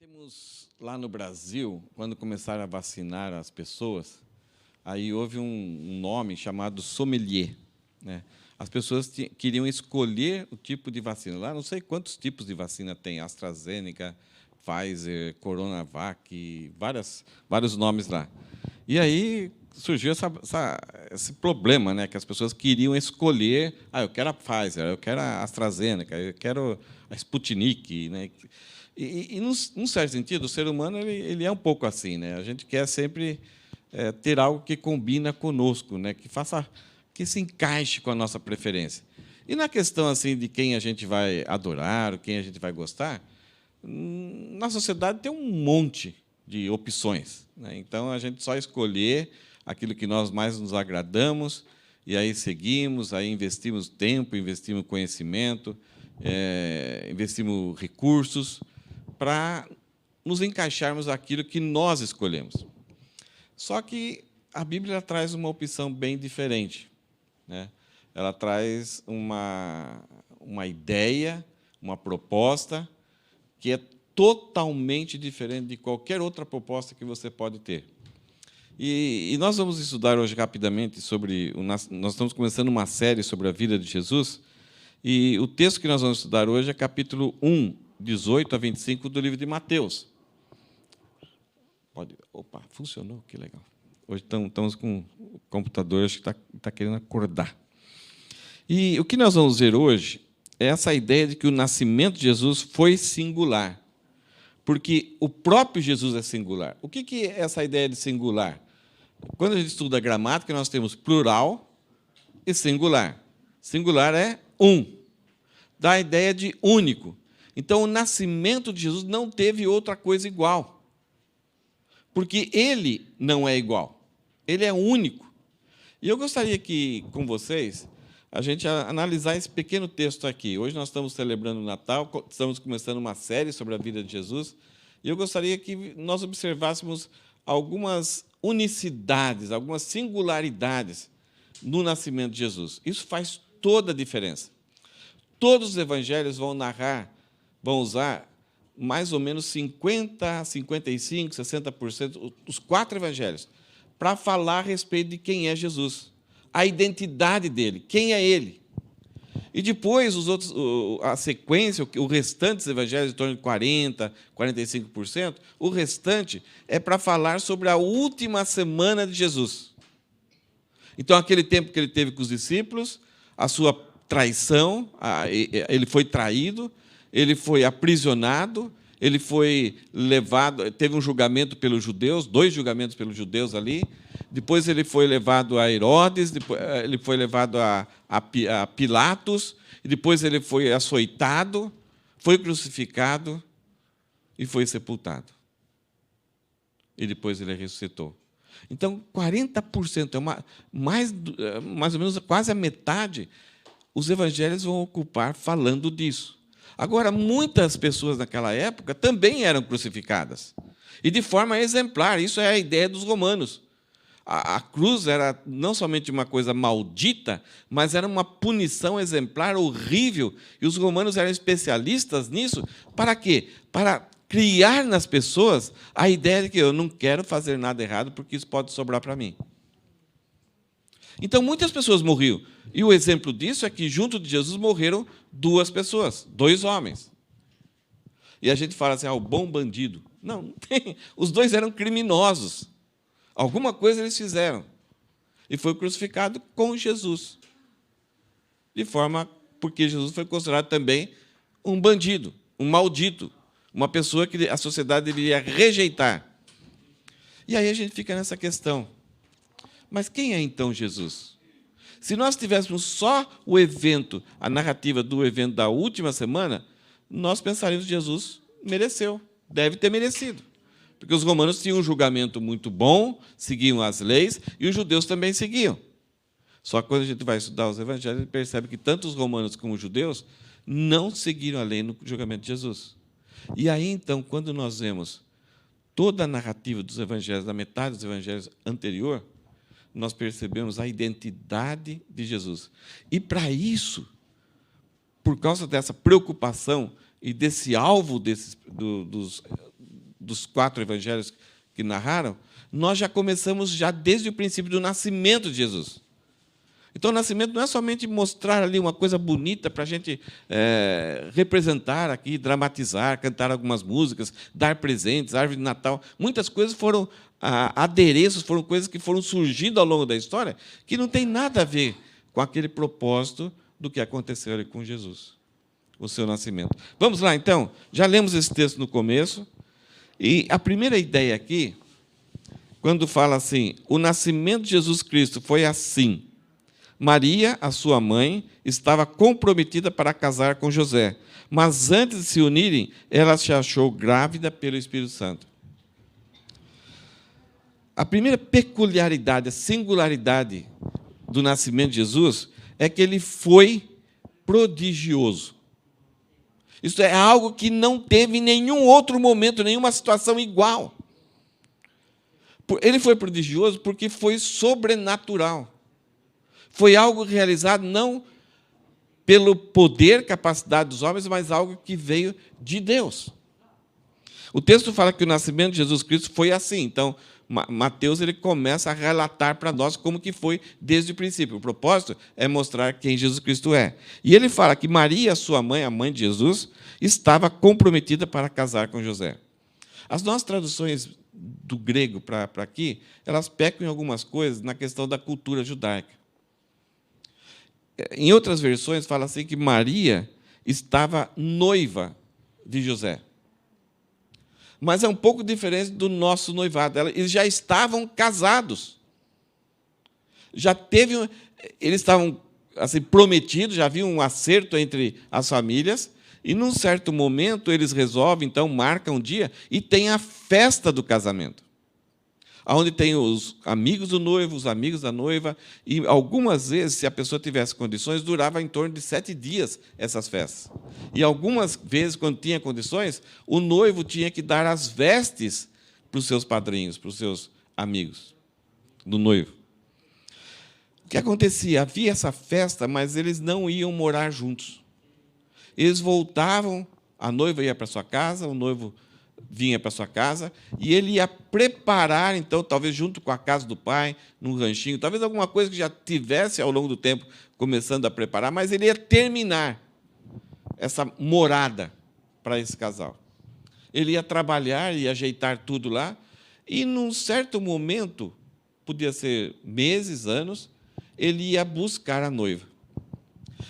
Temos lá no Brasil, quando começaram a vacinar as pessoas, aí houve um nome chamado sommelier, né? As pessoas queriam escolher o tipo de vacina. Lá não sei quantos tipos de vacina tem, AstraZeneca, Pfizer, Coronavac, vários nomes lá. E aí surgiu esse problema, né, que as pessoas queriam escolher, eu quero a Pfizer, eu quero a AstraZeneca, eu quero a Sputnik, né? E num certo sentido, o ser humano ele é um pouco assim, né? A gente quer sempre ter algo que combina conosco, né? Que se encaixe com a nossa preferência. E na questão assim de quem a gente vai adorar, quem a gente vai gostar, na sociedade tem um monte de opções, né? Então a gente só escolher aquilo que nós mais nos agradamos e aí seguimos, aí investimos tempo, investimos conhecimento, investimos recursos para nos encaixarmos aquilo que nós escolhemos. Só que a Bíblia traz uma opção bem diferente, né? Ela traz uma ideia, uma proposta que é totalmente diferente de qualquer outra proposta que você pode ter. E nós vamos estudar hoje rapidamente sobre... Nós estamos começando uma série sobre a vida de Jesus, e o texto que nós vamos estudar hoje é capítulo 1, 18 a 25 do livro de Mateus. Opa, funcionou, que legal. Hoje estamos com o computador, acho que está querendo acordar. E o que nós vamos ver hoje é essa ideia de que o nascimento de Jesus foi singular, porque o próprio Jesus é singular. O que é essa ideia de singular? Quando a gente estuda a gramática, nós temos plural e singular. Singular é um, dá a ideia de único. Então, o nascimento de Jesus não teve outra coisa igual, porque ele não é igual, ele é único. E eu gostaria que, com vocês, a gente analisar esse pequeno texto aqui. Hoje nós estamos celebrando o Natal, estamos começando uma série sobre a vida de Jesus, e eu gostaria que nós observássemos algumas unicidades, algumas singularidades no nascimento de Jesus. Isso faz toda a diferença. Todos os evangelhos vão usar mais ou menos 50%, 55%, 60%, os 4 evangelhos, para falar a respeito de quem é Jesus, a identidade dele, quem é ele. E depois, a sequência, o restante dos evangelhos, em torno de 40%, 45%, o restante é para falar sobre a última semana de Jesus. Então, aquele tempo que ele teve com os discípulos, a sua traição, ele foi traído, ele foi aprisionado, ele foi levado, teve um julgamento pelos judeus, 2 julgamentos pelos judeus ali, depois ele foi levado a Herodes, depois ele foi levado a Pilatos, e depois ele foi açoitado, foi crucificado e foi sepultado. E depois ele ressuscitou. Então, 40%, mais ou menos quase a metade, os evangelhos vão ocupar falando disso. Agora, muitas pessoas naquela época também eram crucificadas, e de forma exemplar. Isso é a ideia dos romanos. A cruz era não somente uma coisa maldita, mas era uma punição exemplar, horrível, e os romanos eram especialistas nisso. Para quê? Para criar nas pessoas a ideia de que eu não quero fazer nada errado, porque isso pode sobrar para mim. Então, muitas pessoas morriam. E o exemplo disso é que, junto de Jesus, morreram 2 pessoas, 2 homens. E a gente fala assim, o bom bandido. Não, não tem. Os 2 eram criminosos. Alguma coisa eles fizeram. E foi crucificado com Jesus. Porque Jesus foi considerado também um bandido, um maldito, uma pessoa que a sociedade deveria rejeitar. E aí a gente fica nessa questão. Mas quem é, então, Jesus? Se nós tivéssemos só o evento, a narrativa do evento da última semana, nós pensaríamos que Jesus mereceu, deve ter merecido. Porque os romanos tinham um julgamento muito bom, seguiam as leis, e os judeus também seguiam. Só que quando a gente vai estudar os evangelhos, a gente percebe que tanto os romanos como os judeus não seguiram a lei no julgamento de Jesus. E aí, então, quando nós vemos toda a narrativa dos evangelhos, da metade dos evangelhos anterior, nós percebemos a identidade de Jesus. E, para isso, por causa dessa preocupação e desse alvo dos 4 evangelhos que narraram, nós já começamos já desde o princípio do nascimento de Jesus. Então, o nascimento não é somente mostrar ali uma coisa bonita para a gente representar aqui, dramatizar, cantar algumas músicas, dar presentes, árvore de Natal. Muitas coisas foram adereços, foram coisas que foram surgindo ao longo da história, que não tem nada a ver com aquele propósito do que aconteceu ali com Jesus, o seu nascimento. Vamos lá, então? Já lemos esse texto no começo, e a primeira ideia aqui, quando fala assim, o nascimento de Jesus Cristo foi assim. Maria, a sua mãe, estava comprometida para casar com José, mas antes de se unirem, ela se achou grávida pelo Espírito Santo. A primeira peculiaridade, a singularidade do nascimento de Jesus é que ele foi prodigioso. Isso é algo que não teve em nenhum outro momento, nenhuma situação igual. Ele foi prodigioso porque foi sobrenatural. Foi algo realizado não pelo poder, capacidade dos homens, mas algo que veio de Deus. O texto fala que o nascimento de Jesus Cristo foi assim. Então, Mateus ele começa a relatar para nós como que foi desde o princípio. O propósito é mostrar quem Jesus Cristo é. E ele fala que Maria, sua mãe, a mãe de Jesus, estava comprometida para casar com José. As nossas traduções do grego para aqui, elas pecam em algumas coisas na questão da cultura judaica. Em outras versões, fala assim que Maria estava noiva de José. Mas é um pouco diferente do nosso noivado. Eles já estavam casados. Eles estavam assim, prometidos, já havia um acerto entre as famílias, e, num certo momento, eles resolvem, então, marcam um dia, e tem a festa do casamento, onde tem os amigos do noivo, os amigos da noiva, e algumas vezes, se a pessoa tivesse condições, durava em torno de 7 dias essas festas. E algumas vezes, quando tinha condições, o noivo tinha que dar as vestes para os seus padrinhos, para os seus amigos do noivo. O que acontecia? Havia essa festa, mas eles não iam morar juntos. Eles voltavam, a noiva ia para sua casa, o noivo vinha para sua casa, e ele ia preparar, então, talvez junto com a casa do pai, num ranchinho, talvez alguma coisa que já tivesse, ao longo do tempo, começando a preparar, mas ele ia terminar essa morada para esse casal. Ele ia trabalhar e ajeitar tudo lá, e, num certo momento, podia ser meses, anos, ele ia buscar a noiva.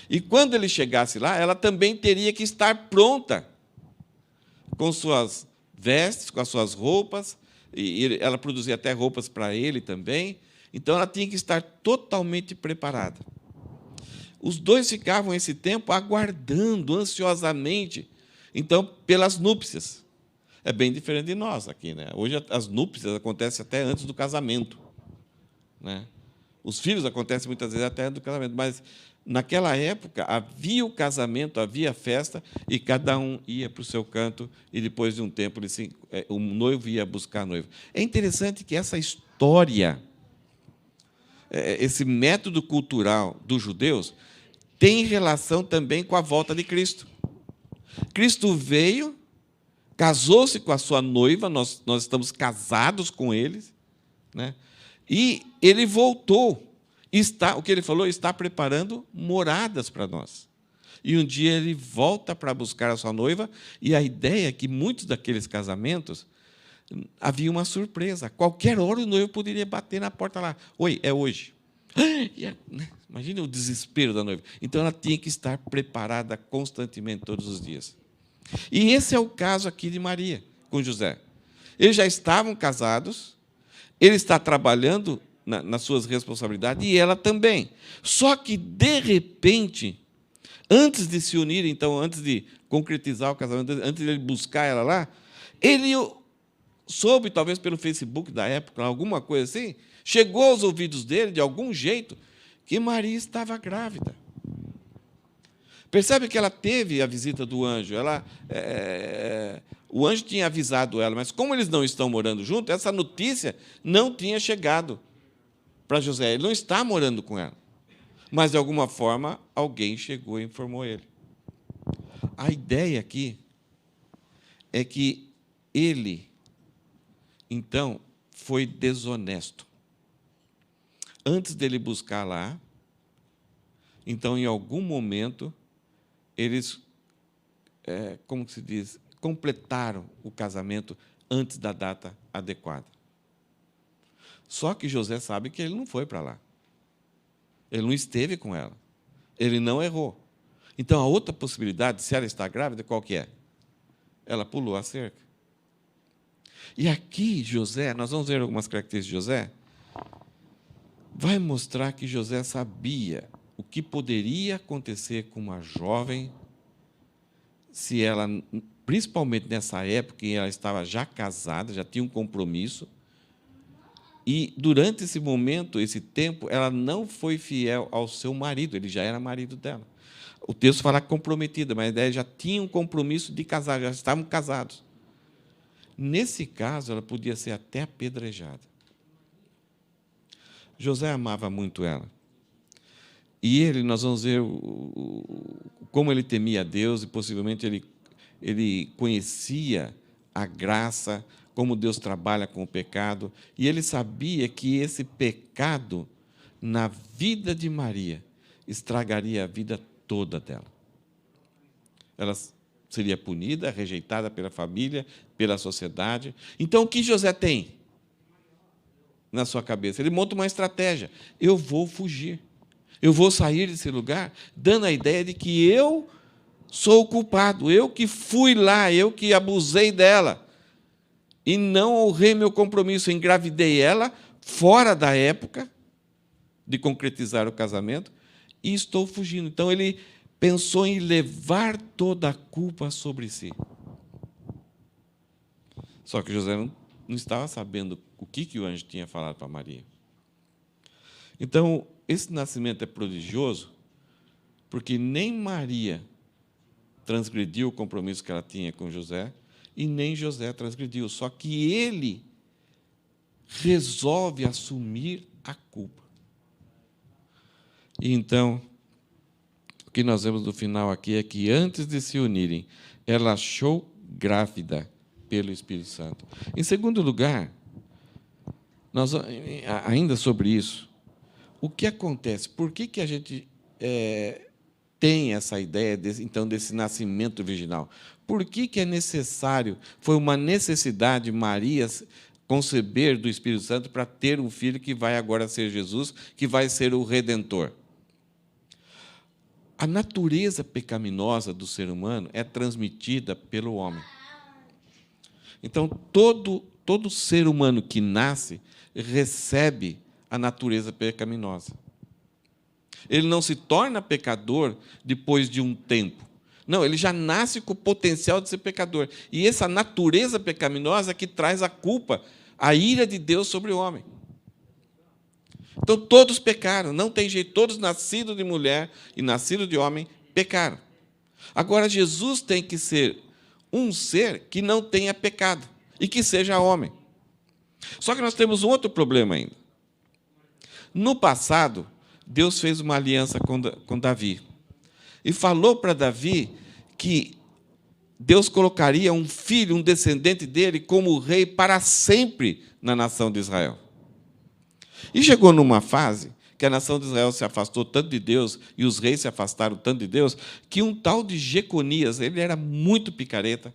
E, quando ele chegasse lá, ela também teria que estar pronta, com suas vestes, com as suas roupas, e ela produzia até roupas para ele também, então ela tinha que estar totalmente preparada. Os dois ficavam esse tempo aguardando ansiosamente, então, pelas núpcias. É bem diferente de nós aqui, né? Hoje as núpcias acontecem até antes do casamento, né? Os filhos acontecem muitas vezes até antes do casamento, mas naquela época havia o casamento, havia a festa, e cada um ia para o seu canto, e depois de um tempo o noivo ia buscar a noiva. É interessante que essa história, esse método cultural dos judeus, tem relação também com a volta de Cristo. Cristo veio, casou-se com a sua noiva, nós estamos casados com eles, né? E ele voltou. O que ele falou, está preparando moradas para nós. E um dia ele volta para buscar a sua noiva, e a ideia é que muitos daqueles casamentos havia uma surpresa. A qualquer hora o noivo poderia bater na porta lá. Oi, é hoje. Imagina o desespero da noiva. Então ela tinha que estar preparada constantemente, todos os dias. E esse é o caso aqui de Maria com José. Eles já estavam casados, ele está trabalhando nas suas responsabilidades, e ela também. Só que, de repente, antes de se unir, então, antes de concretizar o casamento, antes de ele buscar ela lá, ele soube, talvez pelo Facebook da época, alguma coisa assim, chegou aos ouvidos dele, de algum jeito, que Maria estava grávida. Percebe que ela teve a visita do anjo. O anjo tinha avisado ela, mas como eles não estão morando juntos, essa notícia não tinha chegado para José. Ele não está morando com ela. Mas, de alguma forma, alguém chegou e informou ele. A ideia aqui é que ele então, foi desonesto. Antes dele buscar lá, então, em algum momento, eles, como se diz, completaram o casamento antes da data adequada. Só que José sabe que ele não foi para lá. Ele não esteve com ela. Ele não errou. Então, a outra possibilidade, se ela está grávida, qual que é? Ela pulou a cerca. E aqui, José, nós vamos ver algumas características de José, vai mostrar que José sabia o que poderia acontecer com uma jovem se ela, principalmente nessa época em que ela estava já casada, já tinha um compromisso, e durante esse momento, esse tempo, ela não foi fiel ao seu marido, ele já era marido dela. O texto fala comprometida, mas a ideia já tinha um compromisso de casar, já estavam casados. Nesse caso, ela podia ser até apedrejada. José amava muito ela. E ele, nós vamos ver como ele temia a Deus, e possivelmente ele conhecia a graça, como Deus trabalha com o pecado, e ele sabia que esse pecado, na vida de Maria, estragaria a vida toda dela. Ela seria punida, rejeitada pela família, pela sociedade. Então, o que José tem na sua cabeça? Ele monta uma estratégia. Eu vou fugir. Eu vou sair desse lugar, dando a ideia de que eu sou o culpado, eu que fui lá, eu que abusei dela, e não honrei meu compromisso, engravidei ela fora da época de concretizar o casamento, e estou fugindo. Então, ele pensou em levar toda a culpa sobre si. Só que José não estava sabendo o que o anjo tinha falado para Maria. Então, esse nascimento é prodigioso, porque nem Maria transgrediu o compromisso que ela tinha com José, e nem José transgrediu, só que ele resolve assumir a culpa. E então, o que nós vemos no final aqui é que, antes de se unirem, ela achou grávida pelo Espírito Santo. Em segundo lugar, nós, ainda sobre isso, o que acontece? Por que a gente tem essa ideia, desse nascimento virginal? Por que é necessário, foi uma necessidade Maria conceber do Espírito Santo para ter um filho que vai agora ser Jesus, que vai ser o Redentor? A natureza pecaminosa do ser humano é transmitida pelo homem. Então, todo ser humano que nasce recebe a natureza pecaminosa. Ele não se torna pecador depois de um tempo. Não, ele já nasce com o potencial de ser pecador. E essa natureza pecaminosa que traz a culpa, a ira de Deus sobre o homem. Então, todos pecaram, não tem jeito, todos nascidos de mulher e nascidos de homem pecaram. Agora, Jesus tem que ser um ser que não tenha pecado e que seja homem. Só que nós temos um outro problema ainda. No passado, Deus fez uma aliança com Davi e falou para Davi que Deus colocaria um filho, um descendente dele, como rei para sempre na nação de Israel. E chegou numa fase que a nação de Israel se afastou tanto de Deus e os reis se afastaram tanto de Deus, que um tal de Jeconias, ele era muito picareta,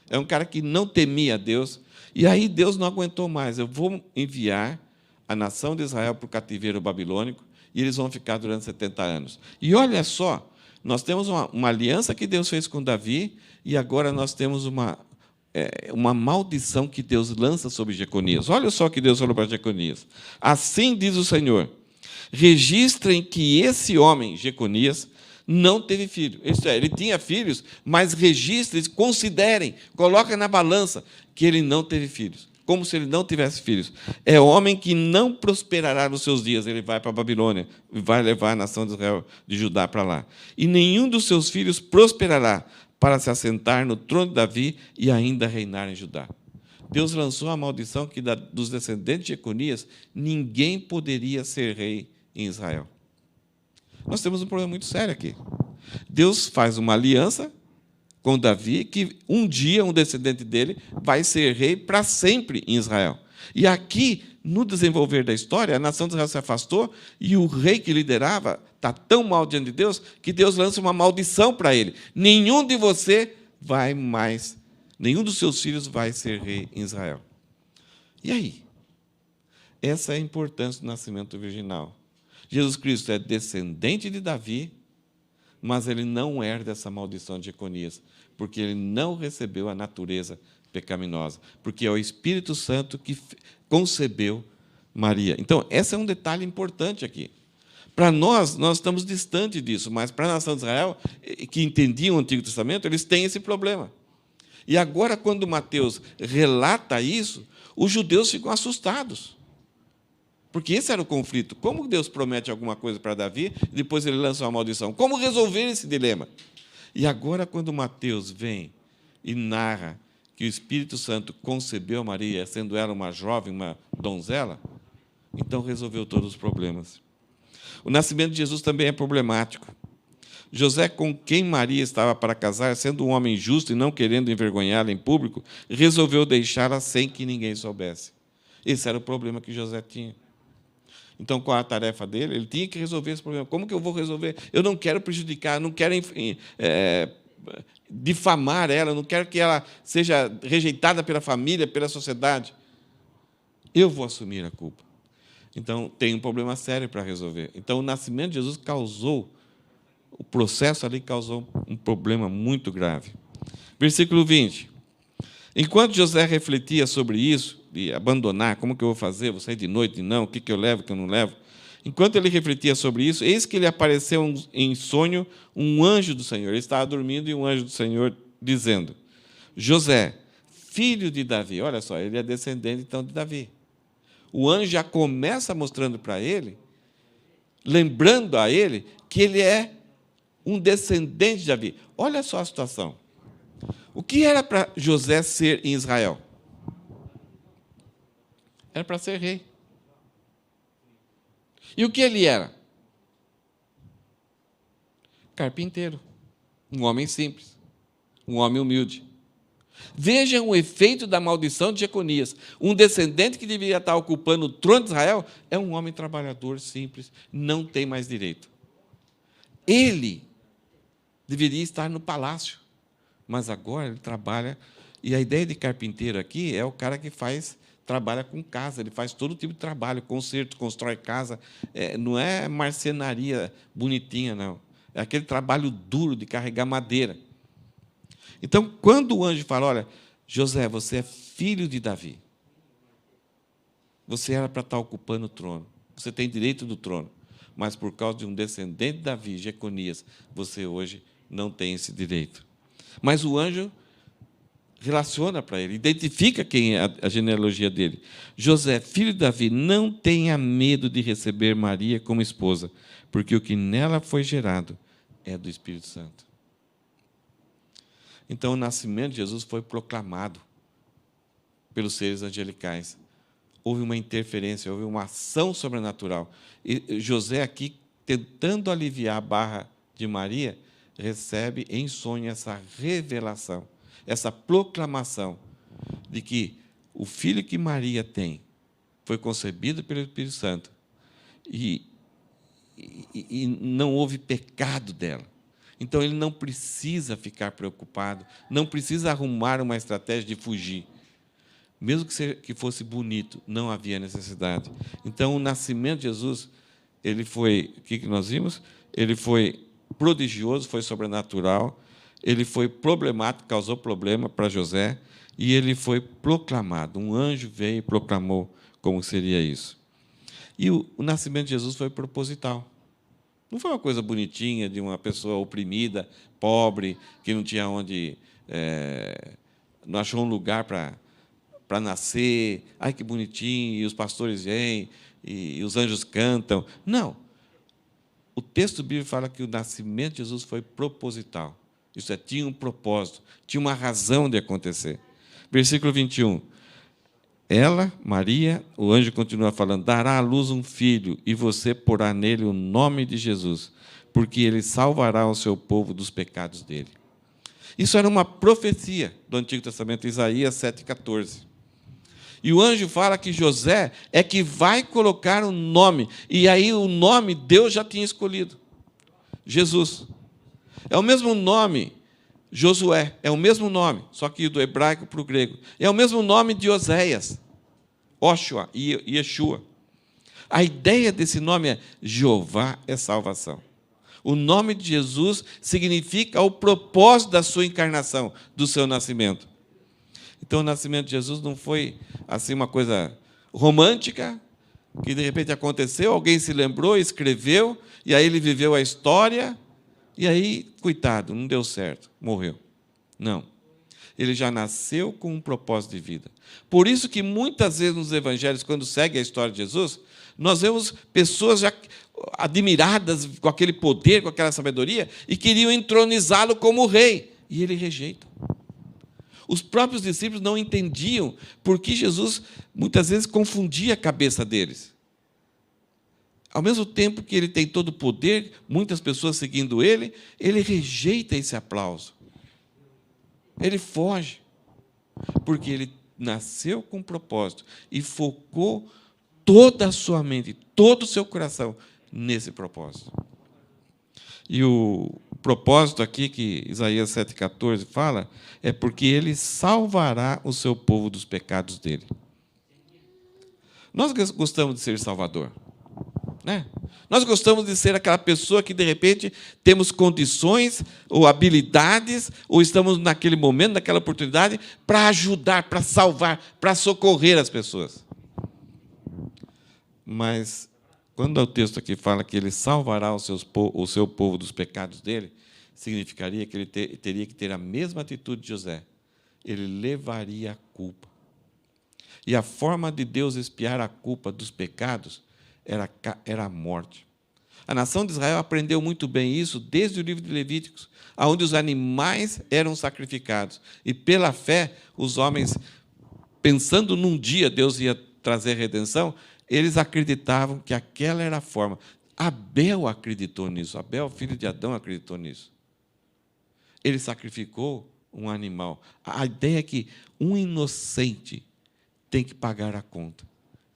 é um cara que não temia a Deus, e aí Deus não aguentou mais. Eu vou enviar a nação de Israel para o cativeiro babilônico, e eles vão ficar durante 70 anos. E olha só, nós temos uma aliança que Deus fez com Davi, e agora nós temos uma maldição que Deus lança sobre Jeconias. Olha só o que Deus falou para Jeconias. Assim diz o Senhor, registrem que esse homem, Jeconias, não teve filho. Isto é, ele tinha filhos, mas registrem, considerem, coloquem na balança que ele não teve filhos, como se ele não tivesse filhos. É homem que não prosperará nos seus dias. Ele vai para a Babilônia, vai levar a nação de Israel, de Judá, para lá. E nenhum dos seus filhos prosperará para se assentar no trono de Davi e ainda reinar em Judá. Deus lançou a maldição que dos descendentes de Jeconias ninguém poderia ser rei em Israel. Nós temos um problema muito sério aqui. Deus faz uma aliança com Davi, que um dia um descendente dele vai ser rei para sempre em Israel. E aqui, no desenvolver da história, a nação de Israel se afastou e o rei que liderava está tão mal diante de Deus que Deus lança uma maldição para ele. Nenhum de você vai mais, nenhum dos seus filhos vai ser rei em Israel. E aí? Essa é a importância do nascimento virginal. Jesus Cristo é descendente de Davi, mas ele não herda essa maldição de Jeconias, porque ele não recebeu a natureza pecaminosa, porque é o Espírito Santo que concebeu Maria. Então, esse é um detalhe importante aqui. Para nós estamos distante disso, mas para a nação de Israel, que entendiam o Antigo Testamento, eles têm esse problema. E agora, quando Mateus relata isso, os judeus ficam assustados. Porque esse era o conflito. Como Deus promete alguma coisa para Davi e depois ele lança uma maldição? Como resolver esse dilema? E agora, quando Mateus vem e narra que o Espírito Santo concebeu Maria, sendo ela uma jovem, uma donzela, então resolveu todos os problemas. O nascimento de Jesus também é problemático. José, com quem Maria estava para casar, sendo um homem justo e não querendo envergonhá-la em público, resolveu deixá-la sem que ninguém soubesse. Esse era o problema que José tinha. Então, qual a tarefa dele? Ele tinha que resolver esse problema. Como que eu vou resolver? Eu não quero prejudicar, não quero difamar ela, não quero que ela seja rejeitada pela família, pela sociedade. Eu vou assumir a culpa. Então, tem um problema sério para resolver. Então, o nascimento de Jesus o processo ali causou um problema muito grave. Versículo 20. Enquanto José refletia sobre isso, de abandonar, como que eu vou fazer? Vou sair de noite? Não, o que eu levo, o que eu não levo? Enquanto ele refletia sobre isso, eis que lhe apareceu em sonho um anjo do Senhor. Ele estava dormindo e um anjo do Senhor dizendo: José, filho de Davi. Olha só, ele é descendente, então, de Davi. O anjo já começa mostrando para ele, lembrando a ele, que ele é um descendente de Davi. Olha só a situação. O que era para José ser em Israel? Era para ser rei. E o que ele era? Carpinteiro. Um homem simples. Um homem humilde. Vejam o efeito da maldição de Jeconias. Um descendente que deveria estar ocupando o trono de Israel é um homem trabalhador, simples, não tem mais direito. Ele deveria estar no palácio, mas agora ele trabalha, e a ideia de carpinteiro aqui é o cara que trabalha com casa, ele faz todo tipo de trabalho, conserto, constrói casa, não é marcenaria bonitinha, não. É aquele trabalho duro de carregar madeira. Então, quando o anjo fala, olha, José, você é filho de Davi, você era para estar ocupando o trono, você tem direito do trono, mas por causa de um descendente de Davi, Jeconias, você hoje não tem esse direito. Mas o anjo relaciona para ele, identifica quem é a genealogia dele. José, filho de Davi, não tenha medo de receber Maria como esposa, porque o que nela foi gerado é do Espírito Santo. Então, o nascimento de Jesus foi proclamado pelos seres angelicais. Houve uma interferência, houve uma ação sobrenatural. E José, aqui, tentando aliviar a barra de Maria, recebe em sonho essa revelação, essa proclamação de que o filho que Maria tem foi concebido pelo Espírito Santo e não houve pecado dela. Então, ele não precisa ficar preocupado, não precisa arrumar uma estratégia de fugir. Mesmo que fosse bonito, não havia necessidade. Então, o nascimento de Jesus, ele foi, o que nós vimos? Ele foi prodigioso, foi sobrenatural, ele foi problemático, causou problema para José, e ele foi proclamado. Um anjo veio e proclamou como seria isso. E o nascimento de Jesus foi proposital. Não foi uma coisa bonitinha de uma pessoa oprimida, pobre, que não tinha onde, não achou um lugar para nascer. Ai, que bonitinho, e os pastores vêm, e os anjos cantam. Não. O texto bíblico fala que o nascimento de Jesus foi proposital. Isso tinha um propósito, tinha uma razão de acontecer. Versículo 21. Ela, Maria, o anjo continua falando, dará à luz um filho, e você porá nele o nome de Jesus, porque ele salvará o seu povo dos pecados dele. Isso era uma profecia do Antigo Testamento, Isaías 7,14. E o anjo fala que José é que vai colocar um nome. E aí o nome Deus já tinha escolhido. Jesus. É o mesmo nome, Josué. É o mesmo nome, só que do hebraico para o grego. É o mesmo nome de Oséias, Óshua e Yeshua. A ideia desse nome é Jeová é salvação. O nome de Jesus significa o propósito da sua encarnação, do seu nascimento. Então, o nascimento de Jesus não foi assim uma coisa romântica, que de repente aconteceu, alguém se lembrou, escreveu, e aí ele viveu a história, e aí, coitado, não deu certo, morreu. Não. Ele já nasceu com um propósito de vida. Por isso que muitas vezes nos evangelhos, quando segue a história de Jesus, nós vemos pessoas já admiradas com aquele poder, com aquela sabedoria, e queriam entronizá-lo como rei, e ele rejeita. Os próprios discípulos não entendiam porque Jesus, muitas vezes, confundia a cabeça deles. Ao mesmo tempo que ele tem todo o poder, muitas pessoas seguindo ele, ele rejeita esse aplauso. Ele foge, porque ele nasceu com um propósito e focou toda a sua mente, todo o seu coração nesse propósito. E o propósito aqui que Isaías 7,14 fala é porque ele salvará o seu povo dos pecados dele. Nós gostamos de ser salvador, né? Nós gostamos de ser aquela pessoa que, de repente, temos condições ou habilidades, ou estamos naquele momento, naquela oportunidade, para ajudar, para salvar, para socorrer as pessoas. Mas, quando o texto aqui fala que ele salvará o seu povo dos pecados dele, significaria que ele teria que ter a mesma atitude de José. Ele levaria a culpa. E a forma de Deus expiar a culpa dos pecados era a morte. A nação de Israel aprendeu muito bem isso desde o livro de Levíticos, onde os animais eram sacrificados. E, pela fé, os homens, pensando num dia Deus ia trazer redenção, eles acreditavam que aquela era a forma. Abel acreditou nisso. Abel, filho de Adão, acreditou nisso. Ele sacrificou um animal. A ideia é que um inocente tem que pagar a conta,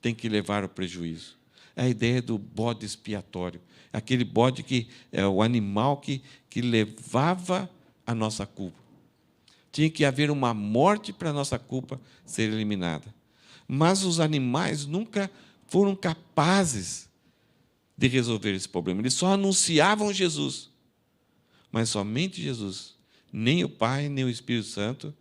tem que levar o prejuízo. É a ideia do bode expiatório. Aquele bode que é o animal que levava a nossa culpa. Tinha que haver uma morte para a nossa culpa ser eliminada. Mas os animais nunca foram capazes de resolver esse problema. Eles só anunciavam Jesus. Mas somente Jesus. Nem o Pai, nem o Espírito Santo,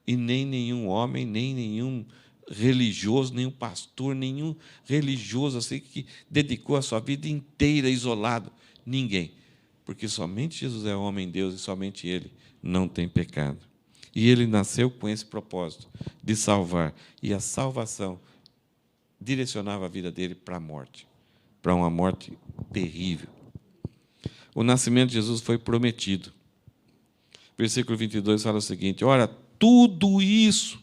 e nem nenhum homem, nem nenhum religioso, nenhum pastor, nenhum religioso assim que dedicou a sua vida inteira isolado. Ninguém. Porque somente Jesus é homem Deus e somente Ele não tem pecado. E Ele nasceu com esse propósito de salvar. E a salvação direcionava a vida dele para a morte, para uma morte terrível. O nascimento de Jesus foi prometido. Versículo 22 fala o seguinte: ora, tudo isso,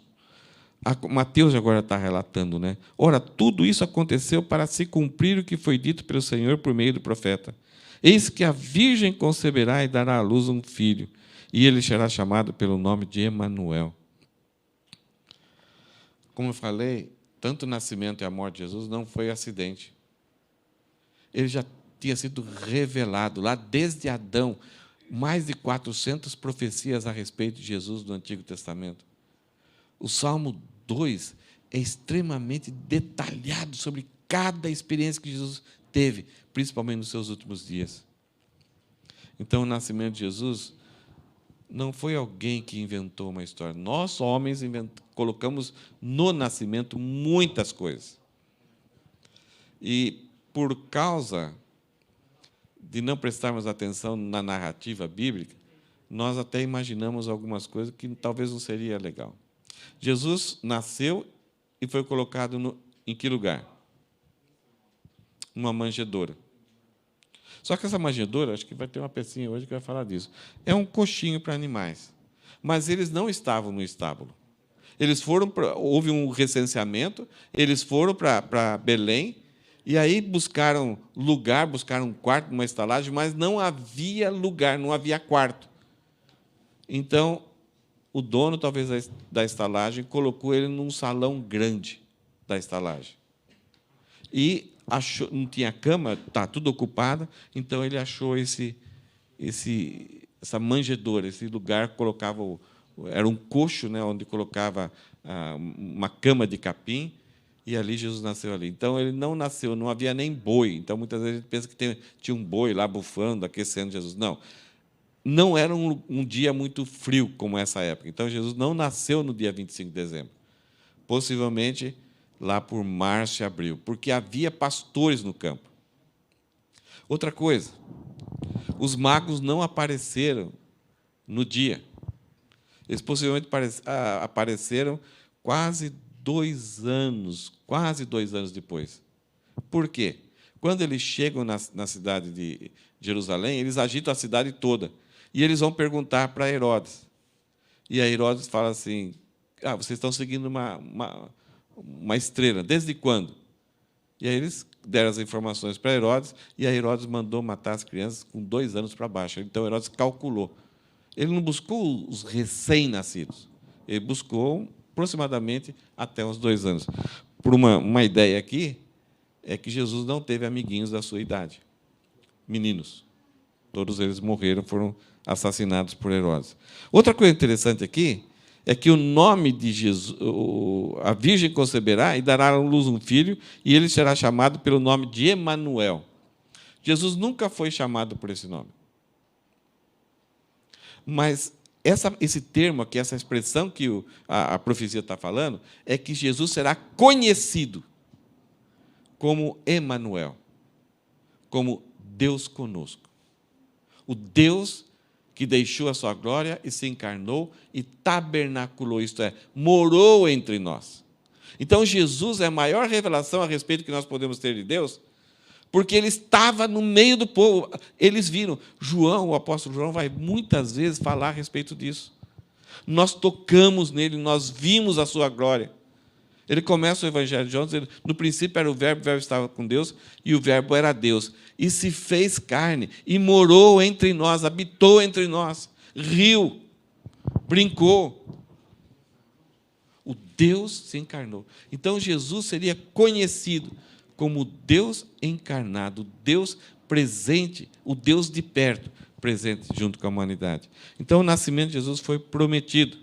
Mateus agora está relatando, né? Ora, tudo isso aconteceu para se cumprir o que foi dito pelo Senhor por meio do profeta. Eis que a virgem conceberá e dará à luz um filho, e ele será chamado pelo nome de Emanuel. Como eu falei, tanto o nascimento e a morte de Jesus não foi acidente. Ele já tinha sido revelado lá desde Adão, mais de 400 profecias a respeito de Jesus no Antigo Testamento. O Salmo 2 é extremamente detalhado sobre cada experiência que Jesus teve, principalmente nos seus últimos dias. Então, o nascimento de Jesus não foi alguém que inventou uma história. Nós, homens, colocamos no nascimento muitas coisas. E, por causa de não prestarmos atenção na narrativa bíblica, nós até imaginamos algumas coisas que talvez não seria legal. Jesus nasceu e foi colocado em que lugar? Uma manjedoura. Só que essa manjedoura, acho que vai ter uma pecinha hoje que vai falar disso, é um coxinho para animais. Mas eles não estavam no estábulo. Houve um recenseamento, eles foram para Belém, e aí buscaram lugar, buscaram um quarto, uma estalagem, mas não havia lugar, não havia quarto. Então, o dono, talvez, da estalagem, colocou ele num salão grande da estalagem. E achou, não tinha cama, está tudo ocupado, então ele achou essa manjedoura, esse lugar, colocava era um coxo, né, onde colocava uma cama de capim, e ali Jesus nasceu ali. Então, ele não nasceu, não havia nem boi. Então, muitas vezes, a gente pensa que tinha um boi lá bufando, aquecendo Jesus. Não. Não era um dia muito frio como essa época. Então, Jesus não nasceu no dia 25 de dezembro. Possivelmente lá por março e abril, porque havia pastores no campo. Outra coisa, os magos não apareceram no dia. Eles possivelmente apareceram quase dois anos depois. Por quê? Quando eles chegam na cidade de Jerusalém, eles agitam a cidade toda. E eles vão perguntar para Herodes. E aí Herodes fala assim, vocês estão seguindo uma estrela. Desde quando? E aí eles deram as informações para Herodes, e aí Herodes mandou matar as crianças com 2 anos para baixo. Então Herodes calculou. Ele não buscou os recém-nascidos. Ele buscou aproximadamente até uns 2 anos. Por uma ideia aqui, é que Jesus não teve amiguinhos da sua idade. Meninos. Todos eles morreram, foram assassinados por Herodes. Outra coisa interessante aqui é que o nome de Jesus, a Virgem conceberá e dará à luz um filho, e ele será chamado pelo nome de Emanuel. Jesus nunca foi chamado por esse nome. Mas esse termo aqui, essa expressão que a profecia está falando, é que Jesus será conhecido como Emanuel, como Deus conosco. O Deus que deixou a sua glória e se encarnou e tabernaculou, isto é, morou entre nós. Então, Jesus é a maior revelação a respeito que nós podemos ter de Deus, porque ele estava no meio do povo. Eles viram. João, o apóstolo João, vai muitas vezes falar a respeito disso. Nós tocamos nele, nós vimos a sua glória. Ele começa o Evangelho de João dizendo, no princípio era o verbo estava com Deus, e o verbo era Deus. E se fez carne, e morou entre nós, habitou entre nós, riu, brincou. O Deus se encarnou. Então, Jesus seria conhecido como Deus encarnado, Deus presente, o Deus de perto, presente junto com a humanidade. Então, o nascimento de Jesus foi prometido.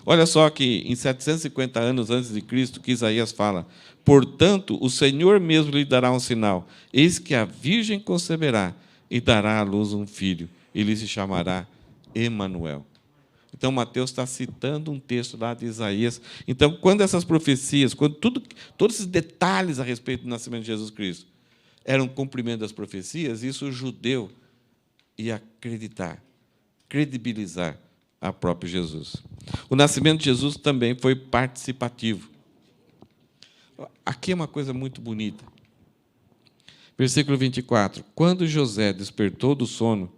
Olha só que em 750 anos antes de Cristo, que Isaías fala, portanto, o Senhor mesmo lhe dará um sinal, eis que a Virgem conceberá e dará à luz um filho, e ele se chamará Emanuel. Então, Mateus está citando um texto lá de Isaías. Então, quando essas profecias, todos esses detalhes a respeito do nascimento de Jesus Cristo eram cumprimento das profecias, isso o judeu ia acreditar, credibilizar a próprio Jesus. O nascimento de Jesus também foi participativo. Aqui é uma coisa muito bonita. Versículo 24. Quando José despertou do sono,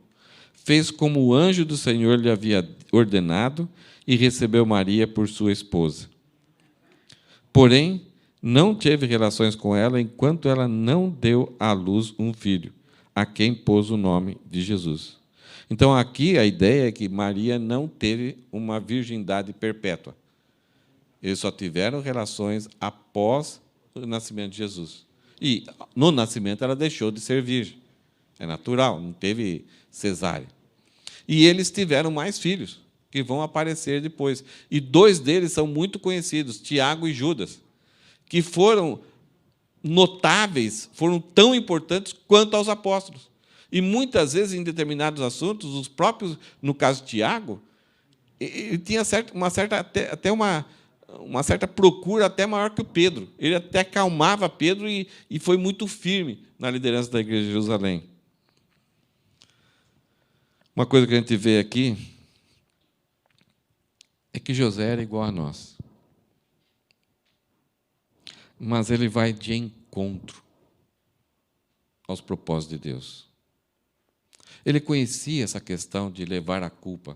fez como o anjo do Senhor lhe havia ordenado e recebeu Maria por sua esposa. Porém, não teve relações com ela enquanto ela não deu à luz um filho, a quem pôs o nome de Jesus. Então, aqui a ideia é que Maria não teve uma virgindade perpétua. Eles só tiveram relações após o nascimento de Jesus. E, no nascimento, ela deixou de ser virgem. É natural, não teve cesárea. E eles tiveram mais filhos, que vão aparecer depois. E 2 deles são muito conhecidos, Tiago e Judas, que foram notáveis, foram tão importantes quanto aos apóstolos. E, muitas vezes, em determinados assuntos, os próprios, no caso de Tiago, ele tinha até uma certa procura até maior que o Pedro. Ele até acalmava Pedro e foi muito firme na liderança da igreja de Jerusalém. Uma coisa que a gente vê aqui é que José era igual a nós. Mas ele vai de encontro aos propósitos de Deus. Ele conhecia essa questão de levar a culpa,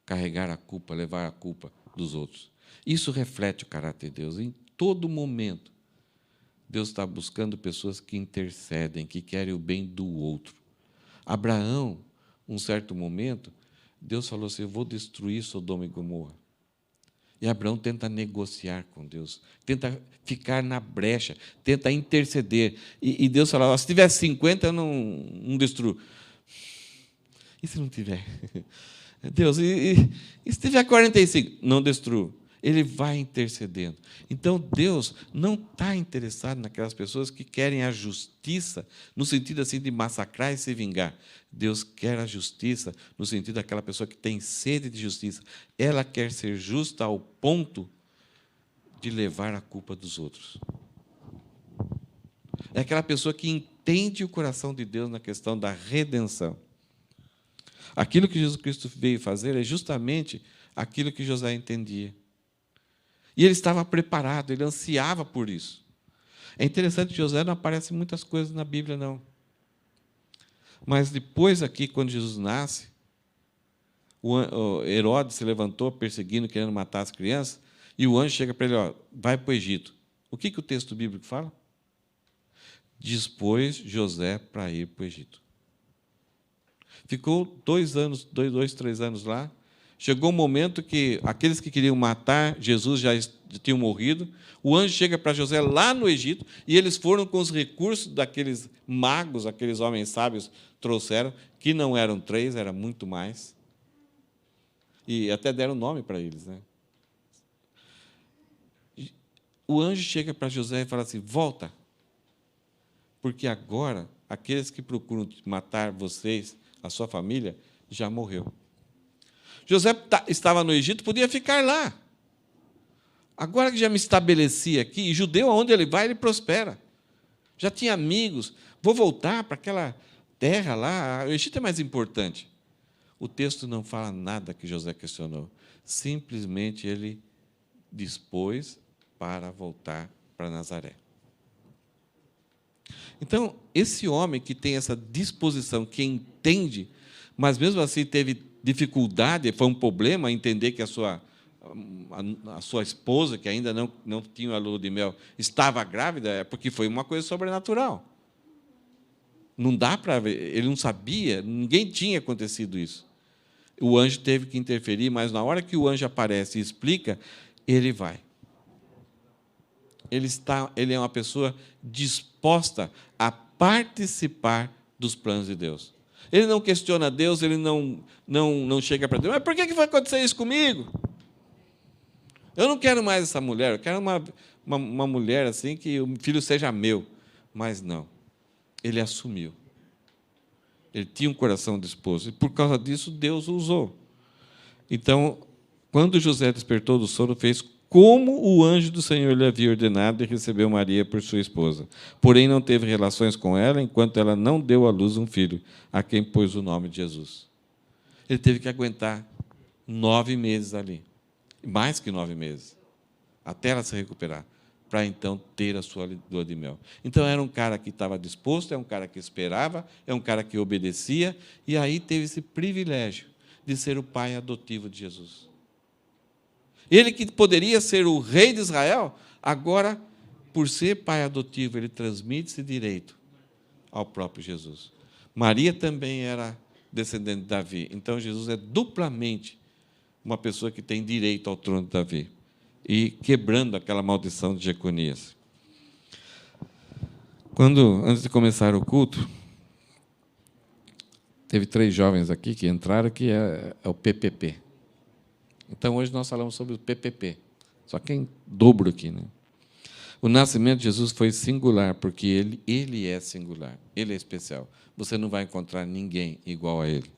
carregar a culpa, levar a culpa dos outros. Isso reflete o caráter de Deus. Em todo momento, Deus está buscando pessoas que intercedem, que querem o bem do outro. Abraão, um certo momento, Deus falou assim: eu vou destruir Sodoma e Gomorra. E Abraão tenta negociar com Deus, tenta ficar na brecha, tenta interceder. E Deus falava: se tiver 50, eu não destruo. E se não tiver? Deus, e se tiver 45? Não destruo. Ele vai intercedendo. Então, Deus não está interessado naquelas pessoas que querem a justiça, no sentido assim de massacrar e se vingar. Deus quer a justiça, no sentido daquela pessoa que tem sede de justiça. Ela quer ser justa ao ponto de levar a culpa dos outros. É aquela pessoa que entende o coração de Deus na questão da redenção. Aquilo que Jesus Cristo veio fazer é justamente aquilo que José entendia. E ele estava preparado, ele ansiava por isso. É interessante que José não aparece muitas coisas na Bíblia, não. Mas depois aqui, quando Jesus nasce, o Herodes se levantou perseguindo, querendo matar as crianças, e o anjo chega para ele: ó, vai para o Egito. O que o texto bíblico fala? Dispôs José para ir para o Egito. Ficou 2 anos, 3 anos lá. Chegou um momento que aqueles que queriam matar Jesus já tinham morrido. O anjo chega para José lá no Egito, e eles foram com os recursos daqueles magos, aqueles homens sábios trouxeram, que não eram 3, era muito mais. E até deram nome para eles, né? O anjo chega para José e fala assim: volta, porque agora aqueles que procuram matar vocês, a sua família, já morreu. José estava no Egito, podia ficar lá. Agora que já me estabeleci aqui, e judeu, aonde ele vai, ele prospera. Já tinha amigos, vou voltar para aquela terra lá, o Egito é mais importante. O texto não fala nada que José questionou. Simplesmente ele dispôs para voltar para Nazaré. Então, esse homem que tem essa disposição, que entende, mas mesmo assim teve dificuldade, foi um problema entender que a sua esposa, que ainda não tinha a lua de mel, estava grávida, é porque foi uma coisa sobrenatural. Não dá para ver, ele não sabia, ninguém tinha acontecido isso. O anjo teve que interferir, mas na hora que o anjo aparece e explica, ele vai. Ele é uma pessoa disposta a participar dos planos de Deus. Ele não questiona Deus, ele não chega para Deus: mas por que vai acontecer isso comigo? Eu não quero mais essa mulher, eu quero uma mulher assim que o filho seja meu. Mas não, ele assumiu. Ele tinha um coração disposto, e por causa disso Deus o usou. Então, quando José despertou do sono, fez como o anjo do Senhor lhe havia ordenado, e recebeu Maria por sua esposa. Porém, não teve relações com ela, enquanto ela não deu à luz um filho, a quem pôs o nome de Jesus. Ele teve que aguentar 9 meses ali, mais que 9 meses, até ela se recuperar, para então ter a sua lua de mel. Então, era um cara que estava disposto, é um cara que esperava, é um cara que obedecia, e aí teve esse privilégio de ser o pai adotivo de Jesus. Ele que poderia ser o rei de Israel, agora, por ser pai adotivo, ele transmite esse direito ao próprio Jesus. Maria também era descendente de Davi, então Jesus é duplamente uma pessoa que tem direito ao trono de Davi, e quebrando aquela maldição de Jeconias. Antes de começar o culto, teve 3 jovens aqui que entraram, que é o PPP. Então, hoje nós falamos sobre o PPP, só que em dobro aqui, né? O nascimento de Jesus foi singular, porque ele é singular, ele é especial. Você não vai encontrar ninguém igual a ele.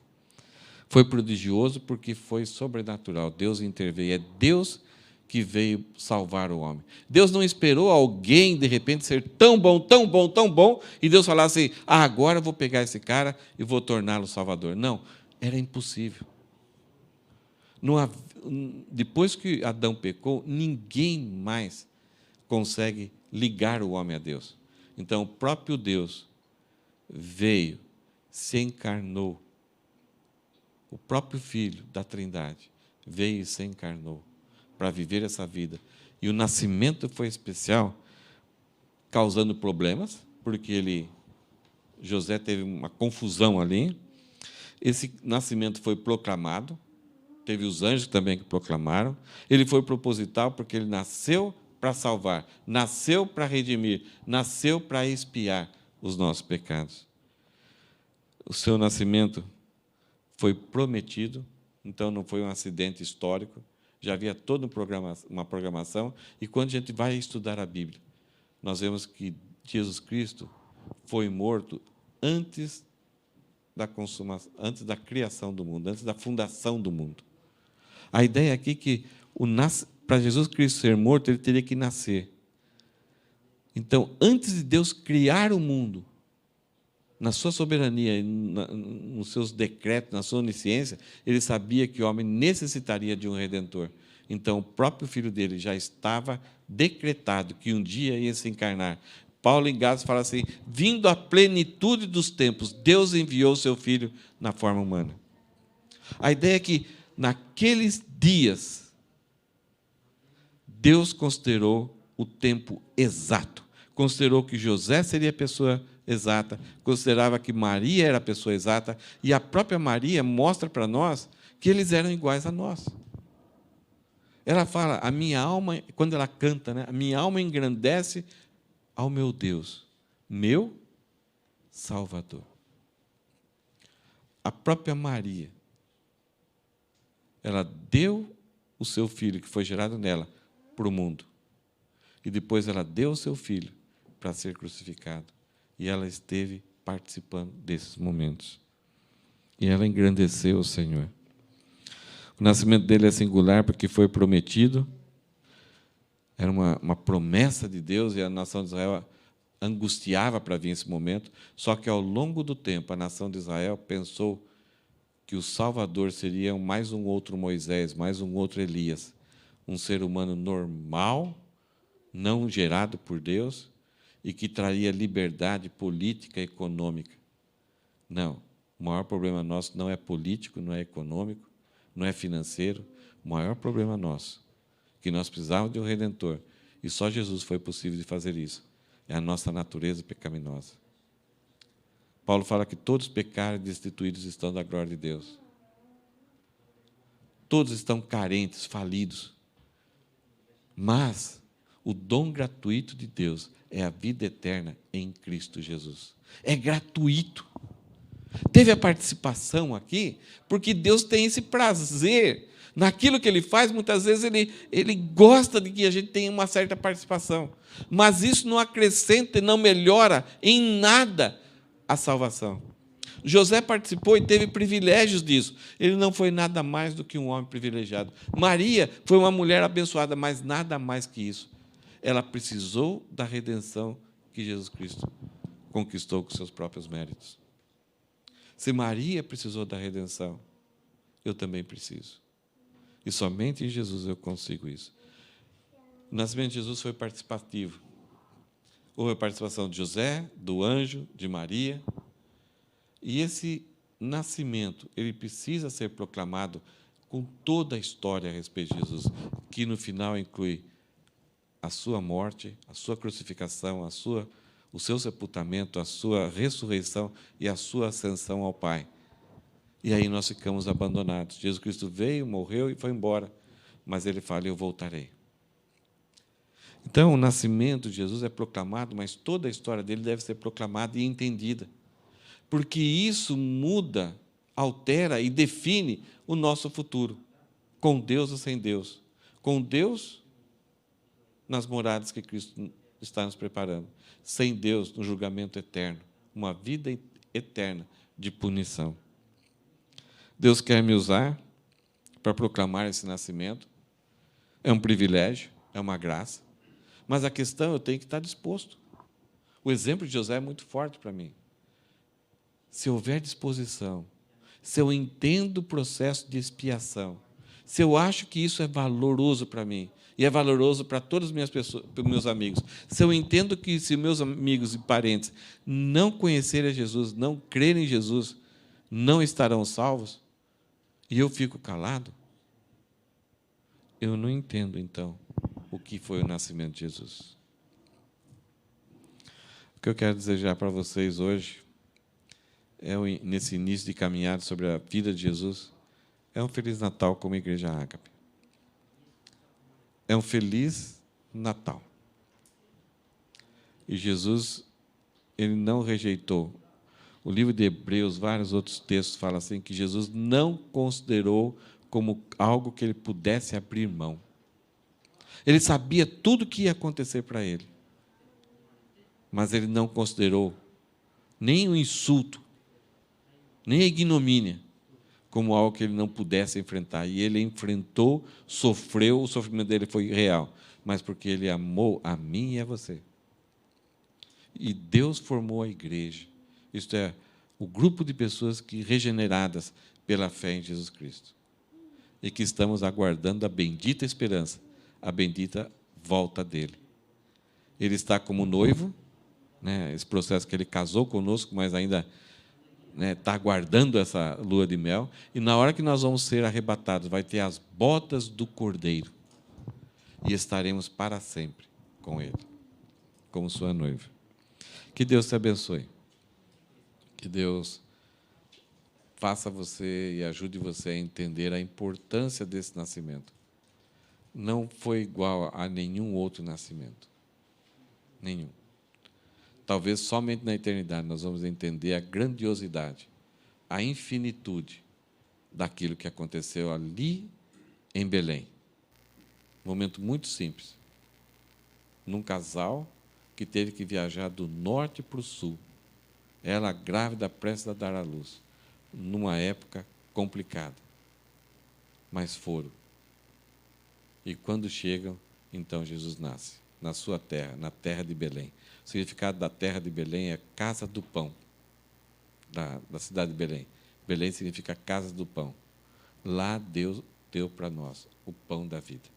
Foi prodigioso porque foi sobrenatural. Deus interveio. É Deus que veio salvar o homem. Deus não esperou alguém, de repente, ser tão bom, tão bom, tão bom, e Deus falar assim: agora eu vou pegar esse cara e vou torná-lo salvador. Não, era impossível. Depois que Adão pecou, ninguém mais consegue ligar o homem a Deus. Então, o próprio Deus veio, se encarnou. O próprio Filho da Trindade veio e se encarnou para viver essa vida. E o nascimento foi especial, causando problemas, porque José teve uma confusão ali. Esse nascimento foi proclamado, teve os anjos também que proclamaram. Ele foi proposital porque ele nasceu para salvar, nasceu para redimir, nasceu para expiar os nossos pecados. O seu nascimento foi prometido, então não foi um acidente histórico, já havia toda uma programação, e quando a gente vai estudar a Bíblia, nós vemos que Jesus Cristo foi morto antes da consumação, antes da criação do mundo, antes da fundação do mundo. A ideia aqui é que para Jesus Cristo ser morto, ele teria que nascer. Então, antes de Deus criar o mundo, na sua soberania, nos seus decretos, na sua onisciência, ele sabia que o homem necessitaria de um Redentor. Então, o próprio Filho dele já estava decretado que um dia ia se encarnar. Paulo, em Gálatas, fala assim, vindo à plenitude dos tempos, Deus enviou o seu Filho na forma humana. A ideia é que, naqueles dias, Deus considerou o tempo exato. Considerou que José seria a pessoa exata, considerava que Maria era a pessoa exata, e a própria Maria mostra para nós que eles eram iguais a nós. Ela fala, a minha alma, quando ela canta, né, a minha alma engrandece ao meu Deus, meu Salvador. A própria Maria, ela deu o seu filho, que foi gerado nela, para o mundo. E depois ela deu o seu filho para ser crucificado. E ela esteve participando desses momentos. E ela engrandeceu o Senhor. O nascimento dele é singular porque foi prometido. Era uma promessa de Deus, e a nação de Israel angustiava para vir esse momento. Só que, ao longo do tempo, a nação de Israel pensou que o Salvador seria mais um outro Moisés, mais um outro Elias. Um ser humano normal, não gerado por Deus, e que traria liberdade política e econômica. Não, o maior problema nosso não é político, não é econômico, não é financeiro. O maior problema nosso, que nós precisávamos de um Redentor, e só Jesus foi possível de fazer isso, é a nossa natureza pecaminosa. Paulo fala que todos pecaram e destituídos estão da glória de Deus. Todos estão carentes, falidos. Mas o dom gratuito de Deus é a vida eterna em Cristo Jesus. É gratuito. Teve a participação aqui, porque Deus tem esse prazer. Naquilo que Ele faz, muitas vezes Ele gosta de que a gente tenha uma certa participação. Mas isso não acrescenta e não melhora em nada a salvação. José participou e teve privilégios disso. Ele não foi nada mais do que um homem privilegiado. Maria foi uma mulher abençoada, mas nada mais que isso. Ela precisou da redenção que Jesus Cristo conquistou com seus próprios méritos. Se Maria precisou da redenção, eu também preciso. E somente em Jesus eu consigo isso. O nascimento de Jesus foi participativo. Houve a participação de José, do anjo, de Maria. E esse nascimento, ele precisa ser proclamado com toda a história a respeito de Jesus, que no final inclui a sua morte, a sua crucificação, o seu sepultamento, a sua ressurreição e a sua ascensão ao Pai. E aí nós ficamos abandonados. Jesus Cristo veio, morreu e foi embora. Mas Ele fala, eu voltarei. Então, o nascimento de Jesus é proclamado, mas toda a história dele deve ser proclamada e entendida. Porque isso muda, altera e define o nosso futuro. Com Deus ou sem Deus. Com Deus, nas moradas que Cristo está nos preparando. Sem Deus, no julgamento eterno. Uma vida eterna de punição. Deus quer me usar para proclamar esse nascimento. É um privilégio, é uma graça. Mas a questão, eu tenho que estar disposto. O exemplo de José é muito forte para mim. Se houver disposição, se eu entendo o processo de expiação, se eu acho que isso é valoroso para mim, e é valoroso para todas as minhas pessoas, para meus amigos, se eu entendo que se meus amigos e parentes não conhecerem Jesus, não crerem em Jesus, não estarão salvos, e eu fico calado, eu não entendo, então, o que foi o nascimento de Jesus. O que eu quero desejar para vocês hoje nesse início de caminhada sobre a vida de Jesus, é um Feliz Natal como Igreja Ágape. É um Feliz Natal. E Jesus, ele não rejeitou. O livro de Hebreus, vários outros textos falam assim, que Jesus não considerou como algo que ele pudesse abrir mão. Ele sabia tudo o que ia acontecer para ele, mas ele não considerou nem o insulto, nem a ignomínia, como algo que ele não pudesse enfrentar. E ele enfrentou, sofreu, o sofrimento dele foi real, mas porque ele amou a mim e a você. E Deus formou a igreja, isto é, o grupo de pessoas que regeneradas pela fé em Jesus Cristo, e que estamos aguardando a bendita esperança, a bendita volta dele. Ele está como noivo, né, esse processo que ele casou conosco, mas ainda está aguardando essa lua de mel, e na hora que nós vamos ser arrebatados, vai ter as bodas do Cordeiro, e estaremos para sempre com ele, como sua noiva. Que Deus te abençoe. Que Deus faça você e ajude você a entender a importância desse nascimento. Não foi igual a nenhum outro nascimento. Nenhum. Talvez somente na eternidade nós vamos entender a grandiosidade, a infinitude daquilo que aconteceu ali em Belém. Um momento muito simples. Num casal que teve que viajar do norte para o sul. Ela grávida, prestes a dar à luz, numa época complicada. Mas foram. E quando chegam, então Jesus nasce, na sua terra, na terra de Belém. O significado da terra de Belém é casa do pão, da cidade de Belém. Belém significa casa do pão. Lá Deus deu para nós o pão da vida.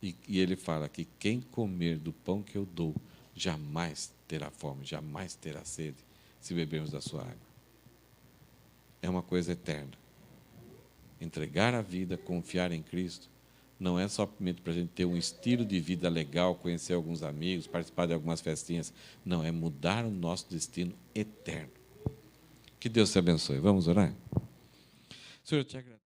E ele fala que quem comer do pão que eu dou, jamais terá fome, jamais terá sede, se bebermos da sua água. É uma coisa eterna. Entregar a vida, confiar em Cristo, não é somente para a gente ter um estilo de vida legal, conhecer alguns amigos, participar de algumas festinhas. Não, é mudar o nosso destino eterno. Que Deus te abençoe. Vamos orar? Senhor, eu te agradeço.